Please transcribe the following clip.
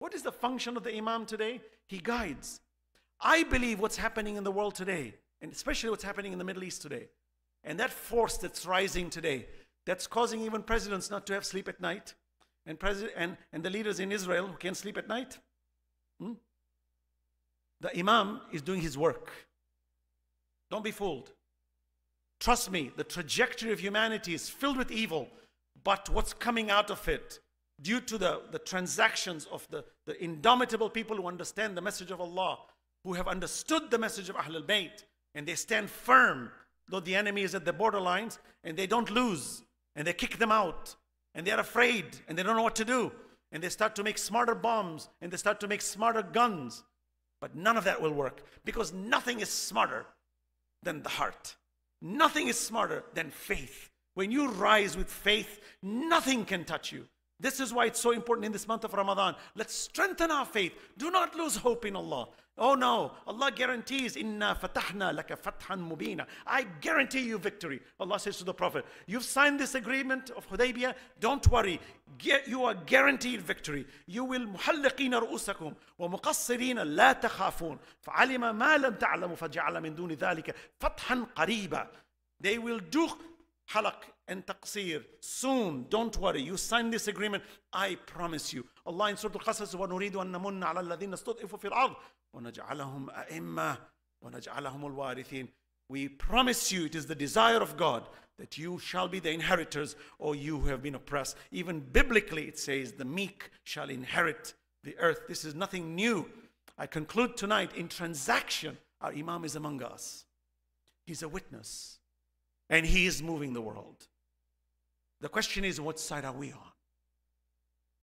What is the function of the Imam today? He guides. I believe what's happening in the world today, and especially what's happening in the Middle East today, and that force that's rising today, that's causing even presidents not to have sleep at night, and the leaders in Israel who can't sleep at night. The Imam is doing his work. Don't be fooled. Trust me, the trajectory of humanity is filled with evil, but what's coming out of it, due to the transactions of the indomitable people who understand the message of Allah, who have understood the message of Ahlul Bayt, and they stand firm, though the enemy is at the borderlines, and they don't lose, and they kick them out, and they're afraid, and they don't know what to do, and they start to make smarter bombs, and they start to make smarter guns. But none of that will work, because nothing is smarter than the heart. Nothing is smarter than faith. When you rise with faith, nothing can touch you. This is why it's so important in this month of Ramadan. Let's strengthen our faith. Do not lose hope in Allah. Oh no, Allah guarantees, Inna fatahna laka fathan mubina. I guarantee you victory. Allah says to the Prophet, you've signed this agreement of Hudaibiyah, don't worry. You are guaranteed victory. You will muhalliqina ru'usakum wa muqassirina la takhafun. Fa'alima ma lam ta'lamu faja'ala min duni dhalika fathan qariba. They will do halaq and taqsir soon. Don't worry. You sign this agreement. I promise you. Allah in Surah Al-Qasas, وَنُرِيدُ أَن نَمُنَّ عَلَى الَّذِينَ اسْتُضْعِفُوا فِي الْأَرْضِ وَنَجْعَلَهُمْ أَئِمَّةً وَنَجْعَلَهُمُ الْوَارِثِينَ. We promise you, it is the desire of God that you shall be the inheritors, or you who have been oppressed. Even biblically it says the meek shall inherit the earth. This is nothing new. I conclude tonight, in transaction, our Imam is among us. He's a witness, and he is moving the world. The question is, what side are we on?